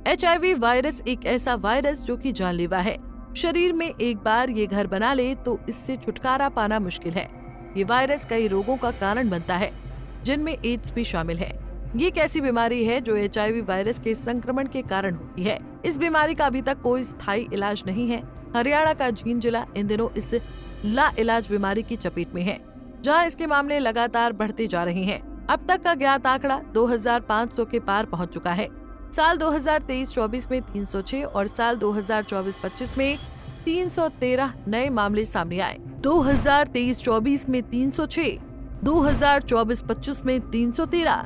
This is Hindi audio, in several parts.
HIV वायरस एक ऐसा वायरस जो कि जानलेवा है। शरीर में एक बार ये घर बना ले तो इससे छुटकारा पाना मुश्किल है। ये वायरस कई रोगों का कारण बनता है, जिनमें एड्स भी शामिल है। ये एक ऐसी बीमारी है जो HIV वायरस के संक्रमण के कारण होती है। इस बीमारी का अभी तक कोई स्थायी इलाज नहीं है। हरियाणा का जींद जिला इन दिनों इस लाइलाज बीमारी की चपेट में है, जहां इसके मामले लगातार बढ़ते जा रहे हैं। अब तक का ज्ञात आंकड़ा 2500 के पार पहुंच चुका है। साल 2023-24 में 306 और साल 2024-25 में 313 नए मामले सामने आए। 2023-24 में 306, 2024-25 में 313।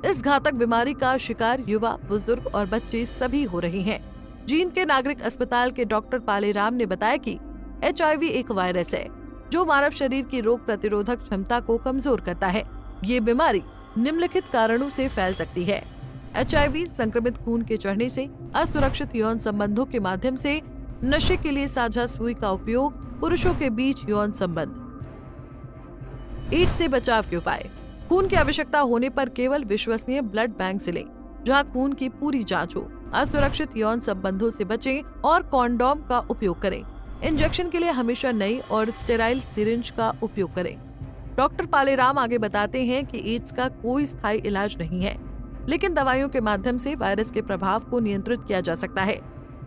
इस घातक बीमारी का शिकार युवा, बुजुर्ग और बच्चे सभी हो रहे हैं। जींद के नागरिक अस्पताल के डॉक्टर पालेराम ने बताया कि HIV एक वायरस है जो मानव शरीर की रोग प्रतिरोधक क्षमता को कमजोर करता है। ये बीमारी निम्नलिखित कारणों से फैल सकती है। HIV संक्रमित खून के चढ़ने से, असुरक्षित यौन संबंधों के माध्यम से, नशे के लिए साझा सुई का उपयोग, पुरुषों के बीच यौन संबंध। एड्स से बचाव के उपाय। खून की आवश्यकता होने पर केवल विश्वसनीय ब्लड बैंक से लें, जहां खून की पूरी जांच हो। असुरक्षित यौन संबंधों से बचें और कॉन्डोम का उपयोग करें। इंजेक्शन के लिए हमेशा नई और स्टेराइल सिरिंज का उपयोग करें। डॉक्टर पालेराम आगे बताते हैं कि एड्स का कोई स्थायी इलाज नहीं है, लेकिन दवाइयों के माध्यम से वायरस के प्रभाव को नियंत्रित किया जा सकता है।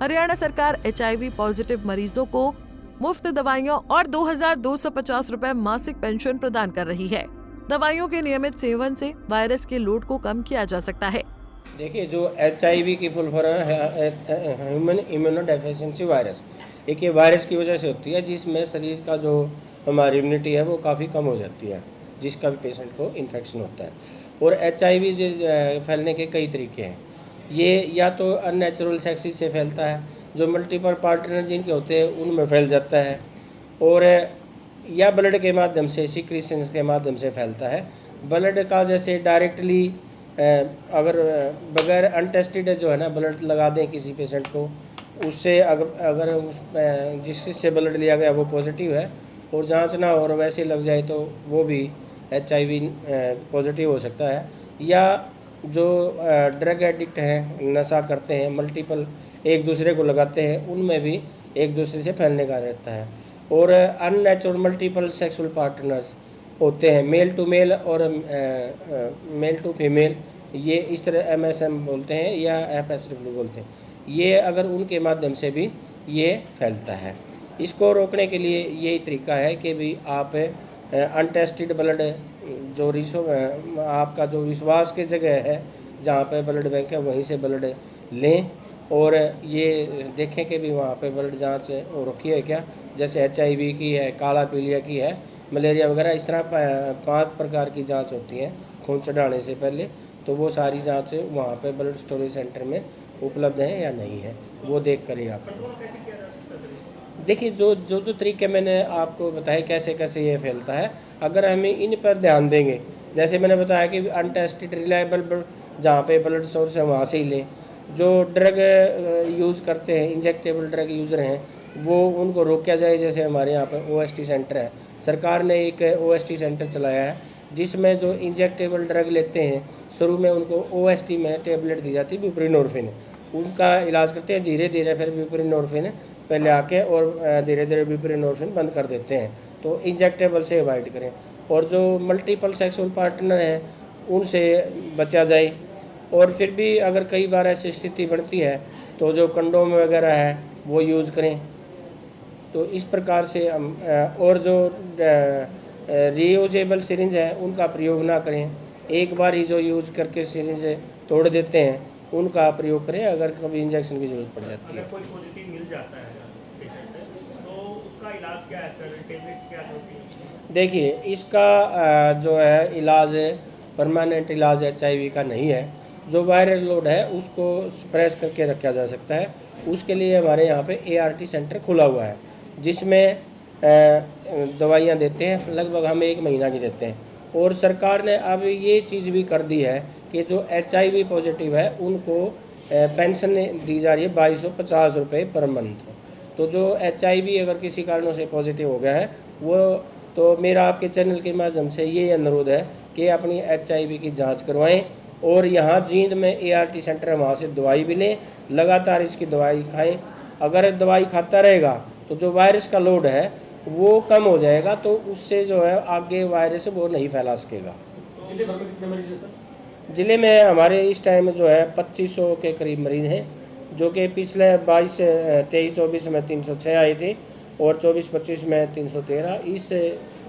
हरियाणा सरकार HIV पॉजिटिव मरीजों को मुफ्त दवाइयों और 2250 रुपए मासिक पेंशन प्रदान कर रही है। दवाइयों के नियमित सेवन से वायरस के लोड को कम किया जा सकता है। देखिए, जो HIV की फुल फॉर्म है ह्यूमन इम्यूनोडेफिशिएंसी वायरस। एक ये वायरस की वजह से होती है जिसमें शरीर का जो हमारी इम्यूनिटी है वो काफ़ी कम हो जाती है, जिसका भी पेशेंट को इन्फेक्शन होता है। और HIV फैलने के कई तरीके हैं। ये या तो अननेचुरल सेक्स से फैलता है, जो मल्टीपल पार्टनर जिनके होते हैं उनमें फैल जाता है, और या ब्लड के माध्यम से, सिक्रीशंस के माध्यम से फैलता है। ब्लड का जैसे डायरेक्टली अगर बगैर अनटेस्टेड जो है ना ब्लड लगा दें किसी पेशेंट को, उससे अगर जिससे ब्लड लिया गया वो पॉजिटिव है और जांच ना हो और वैसे लग जाए तो वो भी HIV पॉजिटिव हो सकता है। या जो ड्रग एडिक्ट हैं, नशा करते हैं, मल्टीपल एक दूसरे को लगाते हैं, उनमें भी एक दूसरे से फैलने का रहता है। और अननेचुरल मल्टीपल सेक्सुअल पार्टनर्स होते हैं, मेल टू मेल और मेल टू फीमेल, ये इस तरह MSM बोलते हैं या FSW बोलते हैं। ये अगर उनके माध्यम से भी ये फैलता है। इसको रोकने के लिए यही तरीका है कि भी आप अनटेस्टेड ब्लड जो आपका जो विश्वास की जगह है जहाँ पे ब्लड बैंक है वहीं से ब्लड लें, और ये देखें कि भी वहाँ पे ब्लड जांच रखी है क्या, जैसे HIV की है, काला पीलिया की है, मलेरिया वगैरह, इस तरह 5 प्रकार की जांच होती है खून चढ़ाने से पहले। तो वो सारी जांच वहाँ पे ब्लड स्टोरेज सेंटर में उपलब्ध है या नहीं है, वो देख कर ही आप देखिए। जो तरीके मैंने आपको बताए कैसे कैसे ये फैलता है, अगर हमें इन पर ध्यान देंगे, जैसे मैंने बताया कि अनटेस्टेड रिलायबल जहाँ पे ब्लड सोर्स है वहाँ से ही लें। जो ड्रग यूज़ करते हैं, इंजेक्टेबल ड्रग यूज़र हैं, वो उनको रोका जाए। जैसे हमारे यहाँ पर OST सेंटर है, सरकार ने एक OST सेंटर चलाया है जिसमें जो इंजेक्टेबल ड्रग लेते हैं, शुरू में उनको OST में टेबलेट दी जाती है ब्यूप्रीनोरफिन, उनका इलाज करते हैं। धीरे धीरे फिर ब्यूप्रीनोरफिन पहले आके और धीरे धीरे ब्यूप्रीनोरफिन बंद कर देते हैं। तो इंजेक्टेबल से अवॉइड करें, और जो मल्टीपल सेक्सुअल पार्टनर हैं उनसे बचा जाए। और फिर भी अगर कई बार ऐसी स्थिति बनती है तो जो कंडोम वगैरह है वो यूज़ करें। तो इस प्रकार से हम और जो रीयूजेबल सिरिंज है उनका प्रयोग ना करें। एक बार ही जो यूज करके सिरिंज तोड़ देते हैं उनका प्रयोग करें, अगर कभी इंजेक्शन की जरूरत पड़ जाती है। कोई पॉजिटिव मिल जाता है पेशेंट तो उसका इलाज क्या है सर, टेबलेट्स क्या होती है? देखिए, इसका जो है इलाज परमानेंट इलाज HIV का नहीं है। जो वायरल लोड है उसको सप्रेस करके रखा जा सकता है। उसके लिए हमारे यहाँ पे ART सेंटर खुला हुआ है, जिसमें दवाइयाँ देते हैं, लगभग हम 1 महीना की देते हैं। और सरकार ने अब ये चीज़ भी कर दी है कि जो HIV पॉजिटिव है उनको पेंशन दी जा रही है 2250 रुपये पर मंथ। तो जो HIV अगर किसी कारणों से पॉजिटिव हो गया है वो, तो मेरा आपके चैनल के माध्यम से ये अनुरोध है कि अपनी HIV की जांच करवाएं और यहाँ जींद में ART सेंटर है, वहाँ से दवाई भी लें, लगातार इसकी दवाई खाएं। अगर दवाई खाता रहेगा तो जो वायरस का लोड है वो कम हो जाएगा, तो उससे जो है आगे वायरस वो नहीं फैला सकेगा। जिले भर में कितने मरीज है सर? ज़िले में हमारे इस टाइम जो है 2500 के करीब मरीज़ हैं, जो कि पिछले 23-24 में 306 आए थे और 24-25 में 313। इस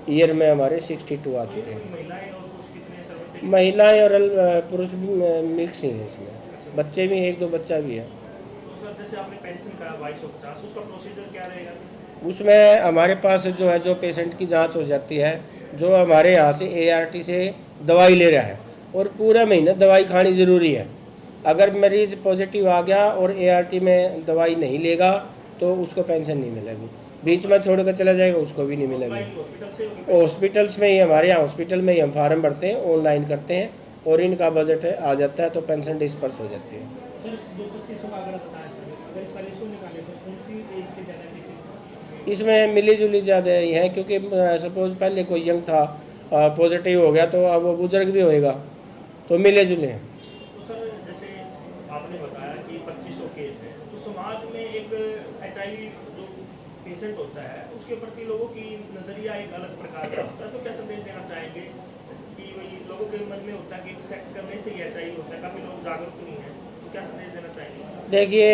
ईयर में हमारे 62 आ चुके हैं। महिलाएं और पुरुष कितने सर बच्चे? महिलाएं और पुरुष भी मिक्स ही हैं इसमें, बच्चे भी 1-2 बच्चा भी है। तो सर जैसे आपने पेंशन का 2250, उसका प्रोसीजर क्या रहेगा? उसमें हमारे पास जो है, जो पेशेंट की जांच हो जाती है, जो हमारे यहाँ से ART से दवाई ले रहा है और पूरा महीना दवाई खानी ज़रूरी है। अगर मरीज़ पॉजिटिव आ गया और ART में दवाई नहीं लेगा तो उसको पेंशन नहीं मिलेगी, बीच में छोड़ कर चला जाएगा उसको भी नहीं मिलेगी। हॉस्पिटल से होगी? हॉस्पिटल्स में ही, हमारे यहाँ हॉस्पिटल में ही हम फार्म भरते हैं, ऑनलाइन करते हैं और इनका बजट आ जाता है तो पेंशन डिस्पर्स हो जाती है। सर जो 2500 का आंकड़ा बताया सर, अगर इसका रेशो निकाले तो कौन सी एज के ज़्यादा केसेस? इसमें मिली जुली ज़्यादा ही है, क्योंकि सपोज पहले कोई यंग था, पॉजिटिव हो गया तो अब वो बुजुर्ग भी होएगा, तो मिले जुले हैं। तो सर जैसे आपने बताया कि 2500 केस है, तो समाज में एक HIV जो पेशेंट होता है उसके प्रति लोगों की नज़रिया एक अलग प्रकार का होता है, तो क्या संदेश देना चाहेंगे कि वही लोगों के मन में होता है कि सेक्स करने से ही HIV होता है, काफ़ी लोग जागरूक नहीं है, तो क्या संदेश देना चाहेंगे? देखिए,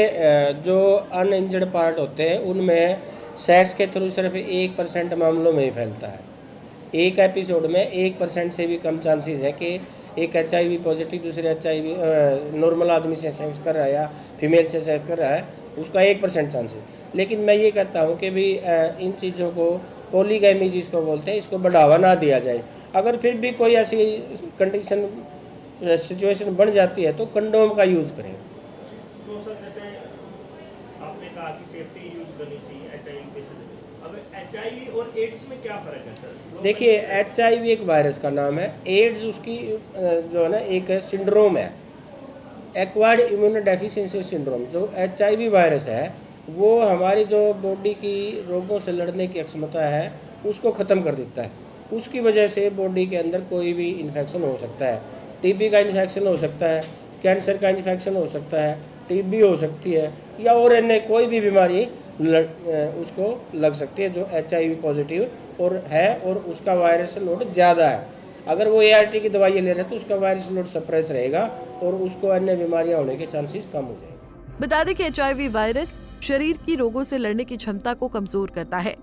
जो अनइंजर्ड पार्ट होते हैं उनमें सेक्स के थ्रू सिर्फ 1% मामलों में ही फैलता है। एक एपिसोड में 1% से भी कम चांसेस है कि एक HIV पॉजिटिव दूसरे HIV नॉर्मल आदमी से सेक्स कर रहा है या फीमेल से सेक्स कर रहा है, उसका 1% चांस है। लेकिन मैं ये कहता हूँ कि भी इन चीज़ों को, पॉलीगैमी जिसको बोलते हैं, इसको बढ़ावा ना दिया जाए। अगर फिर भी कोई ऐसी कंडीशन सिचुएशन बन जाती है तो कंडोम का यूज़ करें। तो सर जैसे आपने कहा कि सेफ्टी यूज करनी चाहिए HIV पेशेंट, अब HIV और एड्स में क्या फ़र्क है सर? देखिए, HIV एक वायरस का नाम है, एड्स उसकी जो है ना एक सिंड्रोम है, एक्वायर्ड इम्यूनो डेफिशिएंसी सिंड्रोम। जो HIV वायरस है वो हमारी जो बॉडी की रोगों से लड़ने की क्षमता है उसको ख़त्म कर देता है। उसकी वजह से बॉडी के अंदर कोई भी इन्फेक्शन हो सकता है, TB का इन्फेक्शन हो सकता है, कैंसर का इन्फेक्शन हो सकता है, TB हो सकती है, या और अन्य कोई भी बीमारी उसको लग सकती है जो HIV पॉजिटिव और है और उसका वायरस लोड ज़्यादा है। अगर वो ART की दवाई ले रहे हैं तो उसका वायरस लोड सप्रेस रहेगा और उसको अन्य बीमारियां होने के चांसेस कम हो जाएंगे। बता दें कि HIV वायरस शरीर की रोगों से लड़ने की क्षमता को कमजोर करता है,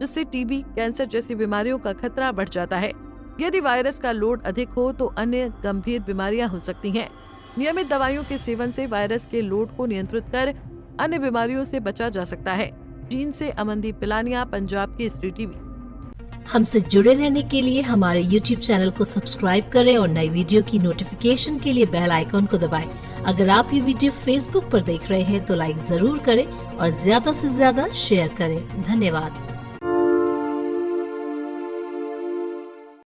जिससे TB, कैंसर जैसी बीमारियों का खतरा बढ़ जाता है। यदि वायरस का लोड अधिक हो तो अन्य गंभीर बीमारियां हो सकती हैं। नियमित दवाइयों के सेवन से वायरस के लोड को नियंत्रित कर अन्य बीमारियों से बचा जा सकता है। चीन से अमनदीप पिलानिया, पंजाब केसरी टीवी। हमसे जुड़े रहने के लिए हमारे YouTube चैनल को सब्सक्राइब करें और नई वीडियो की नोटिफिकेशन के लिए बेल आइकॉन को दबाएं। अगर आप ये वीडियो Facebook पर देख रहे हैं तो लाइक जरूर करें और ज्यादा से ज्यादा शेयर करें। धन्यवाद।